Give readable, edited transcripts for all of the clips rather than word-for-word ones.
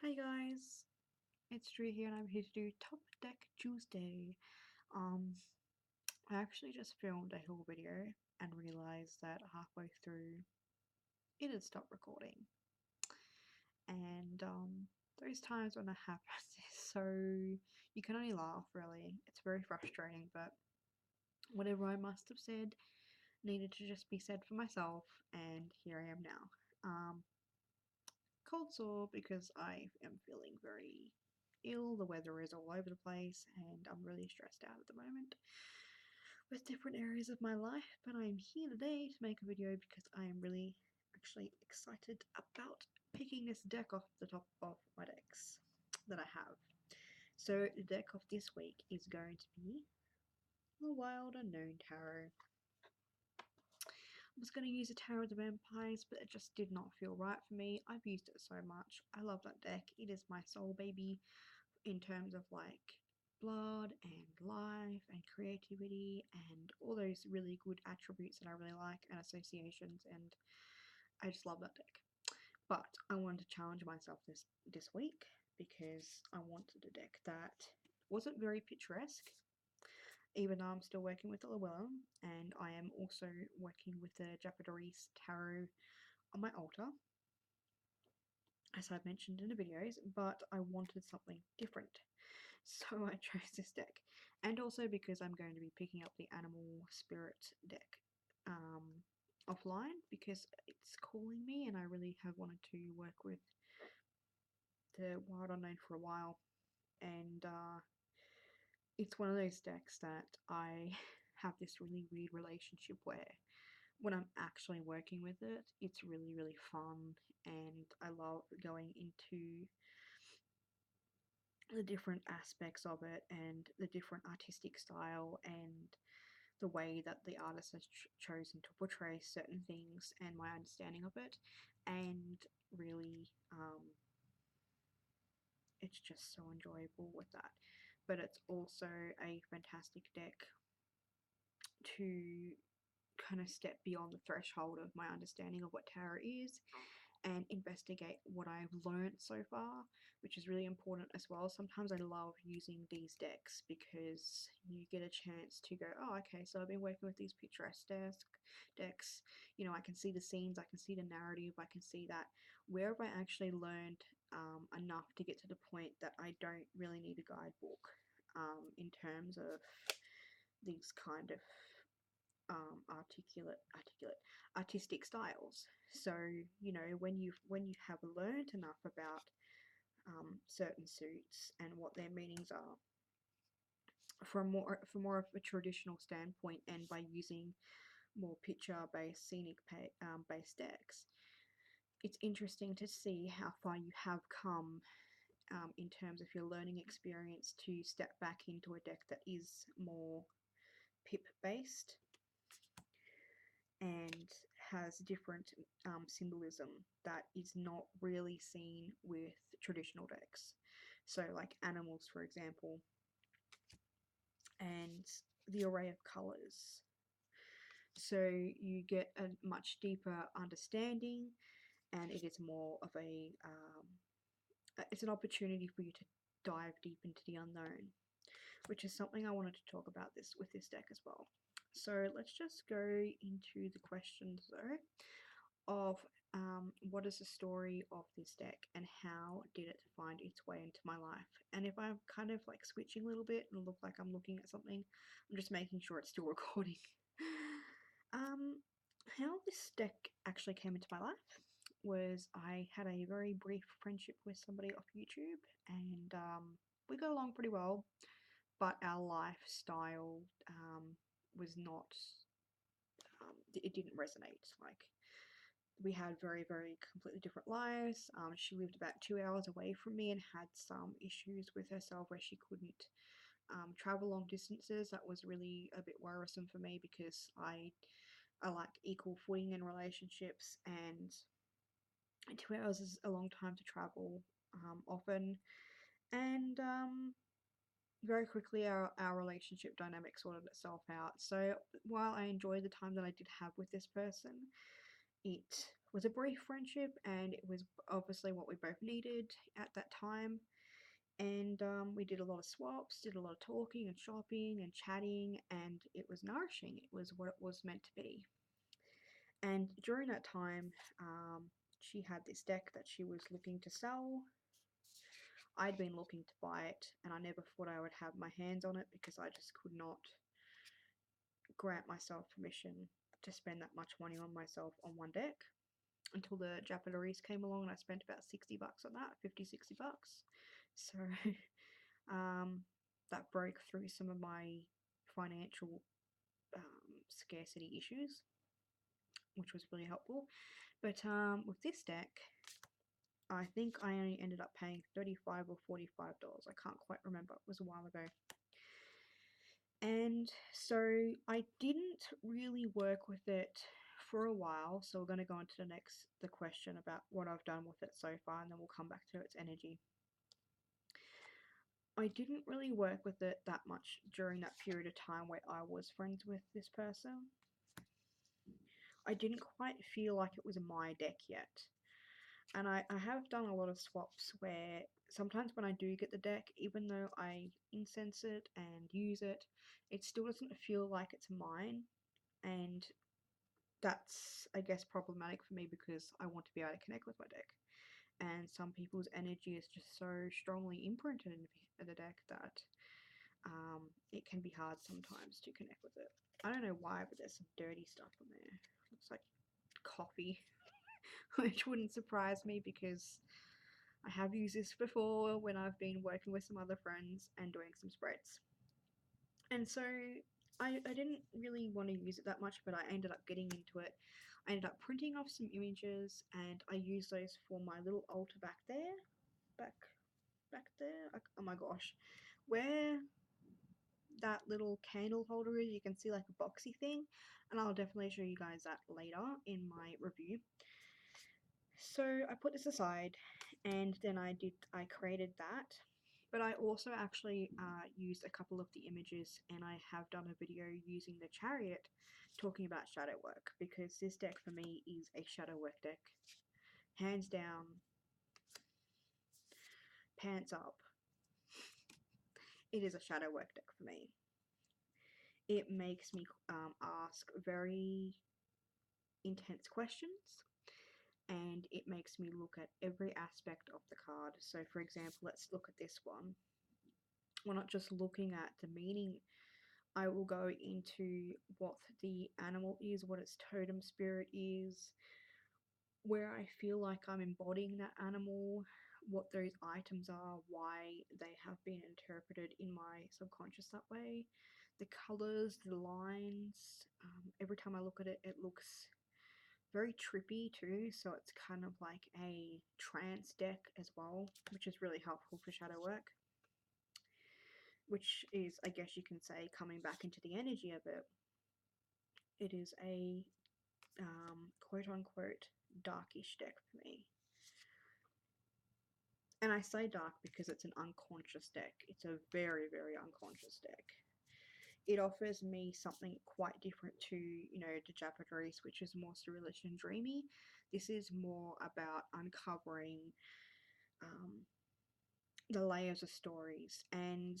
Hi guys, it's Drew here and I'm here to do Top Deck Tuesday. Um, I actually just filmed a whole video and realized that halfway through it had stopped recording. And those times when that happens is so, you can only laugh really. It's very frustrating, but whatever I must have said needed to just be said for myself, and here I am now. Cold sore because I am feeling very ill. The weather is all over the place and I'm really stressed out at the moment with different areas of my life. But I'm here today to make a video because I am really actually excited about picking this deck off the top of my decks that I have. So the deck of this week is going to be the Wild Unknown Tarot. I was going to use a Tarot of the Vampires, but it just did not feel right for me. I've used it so much. I love that deck. It is my soul baby in terms of like blood and life and creativity and all those really good attributes that I really like and associations, and I just love that deck. But I wanted to challenge myself this week because I wanted a deck that wasn't very picturesque, even though I'm still working with the Llewellyn, and I am also working with the Japanese tarot on my altar, as I've mentioned in the videos, but I wanted something different. So I chose this deck. And also because I'm going to be picking up the Animal Spirit deck offline because it's calling me and I really have wanted to work with the Wild Unknown for a while. And it's one of those decks that I have this really weird relationship where when I'm actually working with it, it's really, really fun, and I love going into the different aspects of it and the different artistic style and the way that the artist has chosen to portray certain things and my understanding of it, and really it's just so enjoyable with that. But it's also a fantastic deck to kind of step beyond the threshold of my understanding of what tarot is and investigate what I've learned so far, which is really important as well. Sometimes I love using these decks because you get a chance to go, oh, okay, so I've been working with these picturesque decks. You know, I can see the scenes, I can see the narrative, I can see that where have I actually learned enough to get to the point that I don't really need a guidebook in terms of these kind of artistic styles. So you know, when you have learned enough about certain suits and what their meanings are from more of a traditional standpoint, and by using more picture based scenic based decks, it's interesting to see how far you have come in terms of your learning experience to step back into a deck that is more pip based and has different symbolism that is not really seen with traditional decks. So, like animals, for example, and the array of colors. So, you get a much deeper understanding, and it is more of it's an opportunity for you to dive deep into the unknown, which is something I wanted to talk about with this deck as well. So let's just go into the questions though of what is the story of this deck and how did it find its way into my life. And if I'm kind of like switching a little bit and look like I'm looking at something, I'm just making sure it's still recording. How this deck actually came into my life was I had a very brief friendship with somebody off YouTube, and we got along pretty well, but our lifestyle was not, it didn't resonate. Like, we had very, very completely different lives. She lived about 2 hours away from me and had some issues with herself where she couldn't travel long distances. That was really a bit worrisome for me because I like equal footing in relationships, and 2 hours is a long time to travel often. And very quickly our relationship dynamic sorted itself out. So while I enjoyed the time that I did have with this person, it was a brief friendship, and it was obviously what we both needed at that time. And we did a lot of swaps, did a lot of talking and shopping and chatting, and it was nourishing. It was what it was meant to be. And during that time, she had this deck that she was looking to sell. I'd been looking to buy it, and I never thought I would have my hands on it because I just could not grant myself permission to spend that much money on myself on one deck until the Polaris came along, and I spent about $60 on that, 50, $60. So that broke through some of my financial scarcity issues, which was really helpful. But with this deck, I think I only ended up paying $35 or $45. I can't quite remember. It was a while ago. And so I didn't really work with it for a while. So we're going to go on to the question about what I've done with it so far, and then we'll come back to its energy. I didn't really work with it that much during that period of time where I was friends with this person. I didn't quite feel like it was my deck yet. And I have done a lot of swaps where sometimes when I do get the deck, even though I incense it and use it, it still doesn't feel like it's mine. And that's, I guess, problematic for me because I want to be able to connect with my deck. And some people's energy is just so strongly imprinted in the deck that it can be hard sometimes to connect with it. I don't know why, but there's some dirty stuff on there. Looks like coffee, which wouldn't surprise me because I have used this before when I've been working with some other friends and doing some spreads. And so I didn't really want to use it that much, but I ended up getting into it. I ended up printing off some images, and I used those for my little altar back there. Back there. Oh my gosh. Where that little candle holder is, you can see like a boxy thing, and I'll definitely show you guys that later in my review. So I put this aside, and then I created that, but I also actually used a couple of the images, and I have done a video using the chariot talking about shadow work, because this deck for me is a shadow work deck, hands down, pants up. It is a shadow work deck for me. It makes me ask very intense questions, and it makes me look at every aspect of the card. So for example, let's look at this one. We're not just looking at the meaning. I will go into what the animal is, what its totem spirit is, where I feel like I'm embodying that animal, what those items are, why they have been interpreted in my subconscious that way, the colors, the lines. Every time I look at it, it looks very trippy too, so it's kind of like a trance deck as well, which is really helpful for shadow work, which is, I guess you can say, coming back into the energy of it. It is a quote unquote darkish deck for me. And I say dark because it's an unconscious deck. It's a very, very unconscious deck. It offers me something quite different to, the Japanese, which is more surrealist and dreamy. This is more about uncovering the layers of stories. And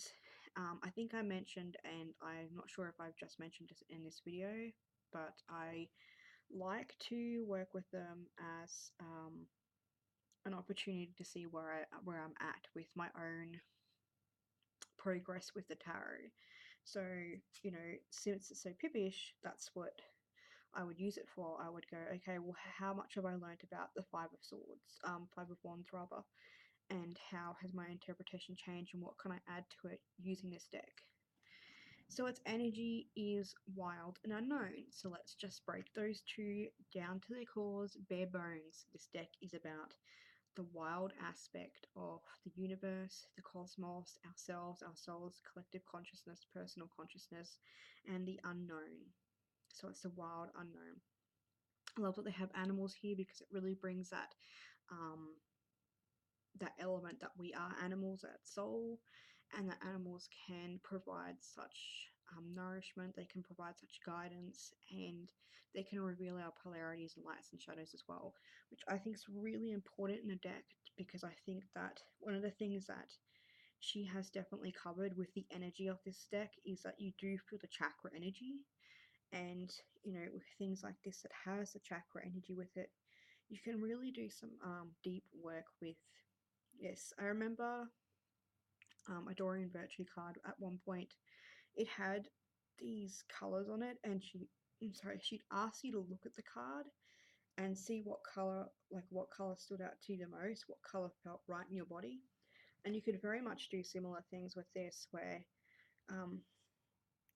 I think I mentioned, and I'm not sure if I've just mentioned this in this video, but I like to work with them as an opportunity to see where I'm at with my own progress with the tarot. So, since it's so pippish, that's what I would use it for. I would go, okay, well, how much have I learned about the Five of Swords, Five of Wands rather, and how has my interpretation changed, and what can I add to it using this deck? So its energy is wild and unknown. So let's just break those two down to their cores, bare bones. This deck is about the wild aspect of the universe, the cosmos, ourselves, our souls, collective consciousness, personal consciousness, and the unknown. So it's the wild unknown. I love that they have animals here because it really brings that that element that we are animals at soul, and that animals can provide such nourishment. They can provide such guidance, and they can reveal our polarities and lights and shadows as well, which I think is really important in a deck, because I think that one of the things that she has definitely covered with the energy of this deck is that you do feel the chakra energy. And with things like this that has the chakra energy with it, you can really do some deep work with. Yes, I remember a Dorian Virtue card at one point. It had these colors on it, and she'd ask you to look at the card and see what color, what color stood out to you the most, what color felt right in your body. And you could very much do similar things with this, where um,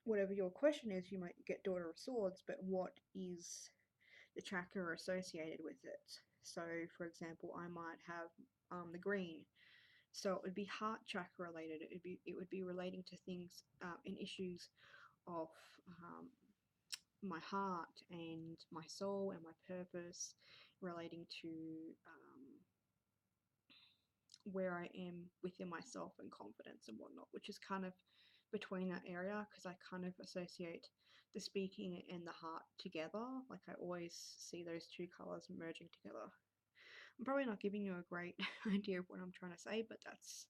whatever your question is, you might get Daughter of Swords, but what is the chakra associated with it? So, for example, I might have the green. So it would be heart chakra related. It would be relating to things and issues of um, my heart and my soul and my purpose, relating to where I am within myself and confidence and whatnot, which is kind of between that area, because I kind of associate the speaking and the heart together. Like, I always see those two colors merging together. I'm probably not giving you a great idea of what I'm trying to say, but that's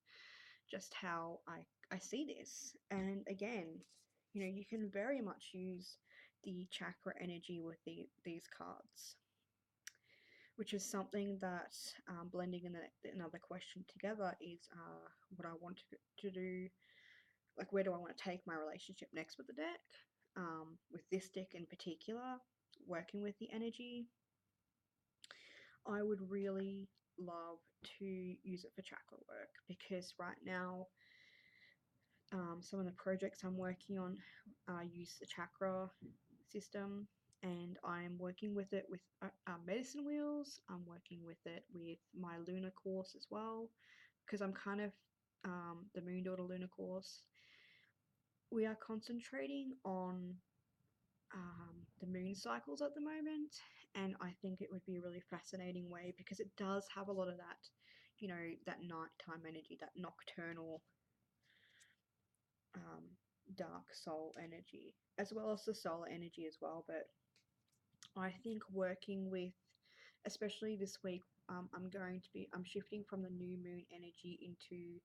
just how I see this. And again, you can very much use the chakra energy with these cards, which is something that blending in another question together is what I want to do. Like, where do I want to take my relationship next with the deck? With this deck in particular, working with the energy, I would really love to use it for chakra work, because right now, some of the projects I'm working on use the chakra system, and I'm working with it with medicine wheels. I'm working with it with my lunar course as well, because I'm kind of the Moon Daughter lunar course. We are concentrating on the moon cycles at the moment, and I think it would be a really fascinating way, because it does have a lot of that, that nighttime energy, that nocturnal um, dark soul energy, as well as the solar energy as well. But I think working with, especially this week, I'm shifting from the new moon energy into,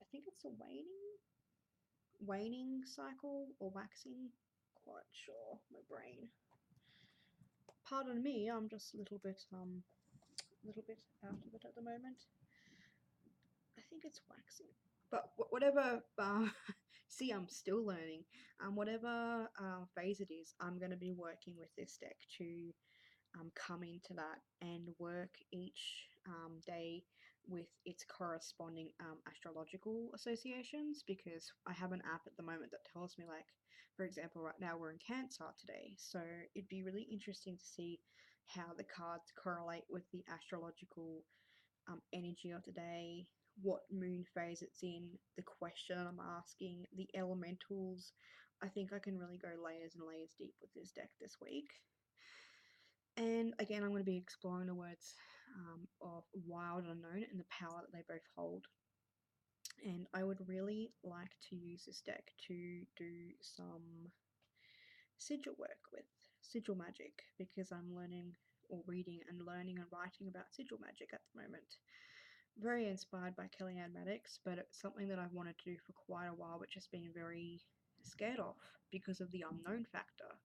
I think it's a waning cycle or waxing, quite sure, my brain. Pardon me, I'm just a little bit out of it at the moment. I think it's waxing, but whatever. See, I'm still learning. Whatever phase it is, I'm going to be working with this deck to come into that and work each day with its corresponding astrological associations, because I have an app at the moment that tells me, like, for example, right now we're in Cancer today, so it'd be really interesting to see how the cards correlate with the astrological energy of the day, what moon phase it's in, the question I'm asking, the elementals. I think I can really go layers and layers deep with this deck this week. And again, I'm going to be exploring the words of wild and unknown and the power that they both hold. And I would really like to use this deck to do some sigil work with Sigil Magic, because I'm learning or reading and learning and writing about Sigil Magic at the moment. Very inspired by Kellyanne Maddox, but it's something that I've wanted to do for quite a while, but just been very scared of because of the unknown factor.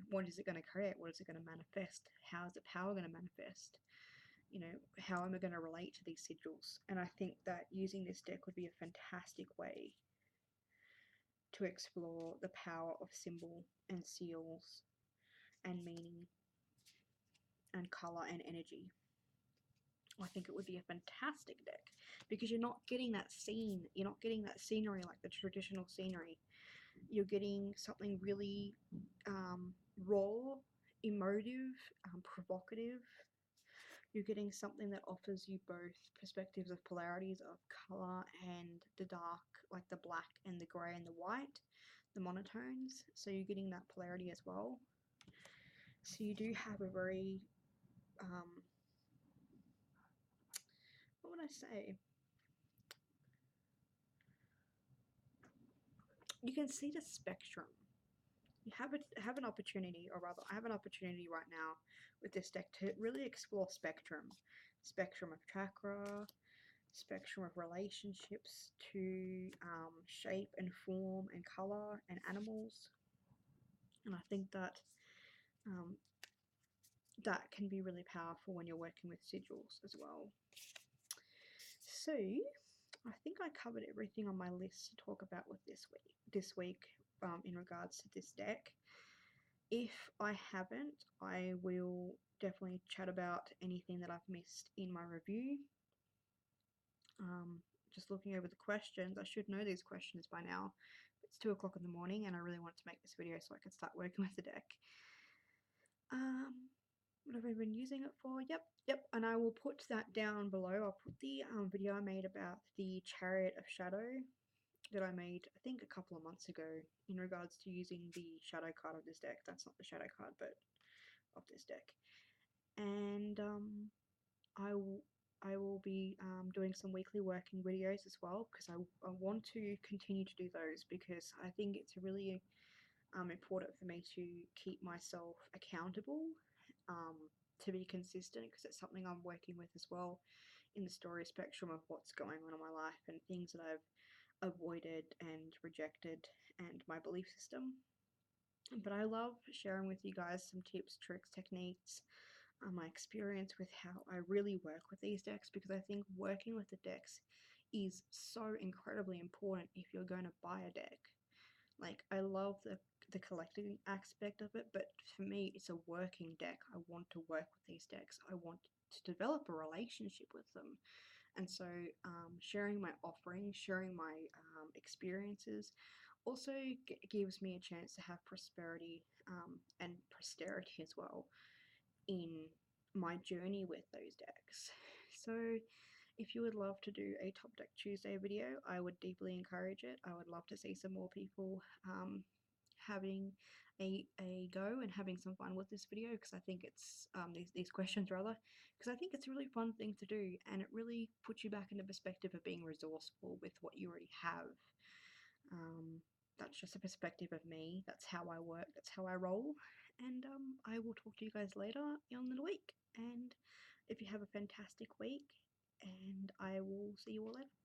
What is it gonna create? What is it gonna manifest? How is the power gonna manifest? How am I gonna relate to these sigils? And I think that using this deck would be a fantastic way to explore the power of symbol and seals and meaning and color and energy. I think it would be a fantastic deck, because you're not getting that scenery like the traditional scenery. You're getting something really raw, emotive, provocative. You're getting something that offers you both perspectives of polarities of color and the dark, like the black and the gray and the white, the monotones. So you're getting that polarity as well. So you do have a very, what would I say? you can see the spectrum. You have an opportunity, or rather, I have an opportunity right now with this deck to really explore spectrum of chakra, spectrum of relationships to shape and form and color and animals, and I think that um, that can be really powerful when you're working with sigils as well. So I think I covered everything on my list to talk about with this week in regards to this deck. If I haven't, I will definitely chat about anything that I've missed in my review. Just looking over the questions, I should know these questions by now. It's 2 o'clock in the morning and I really want to make this video so I can start working with the deck. What have I been using it for? Yep, and I will put that down below. I'll put the video I made about the Chariot of Shadow that I made, I think, a couple of months ago in regards to using the shadow card of this deck. That's not the shadow card, but of this deck. And I will be doing some weekly working videos as well, because I want to continue to do those, because I think it's really important for me to keep myself accountable, to be consistent, because it's something I'm working with as well in the story spectrum of what's going on in my life and things that I've avoided and rejected, and my belief system. But I love sharing with you guys some tips, tricks, techniques, my experience with how I really work with these decks, because I think working with the decks is so incredibly important if you're going to buy a deck. Like, I love the collecting aspect of it, but for me, it's a working deck. I want to work with these decks. I want to develop a relationship with them. And so sharing my offerings, sharing my experiences also gives me a chance to have prosperity and posterity as well in my journey with those decks. So if you would love to do a Top Deck Tuesday video, I would deeply encourage it. I would love to see some more people having a go and having some fun with this video, because I think it's these questions rather, because I think it's a really fun thing to do, and it really puts you back into perspective of being resourceful with what you already have. That's just a perspective of me. That's how I work. That's how I roll. And I will talk to you guys later on in the week. And if you have a fantastic week, and I will see you all later.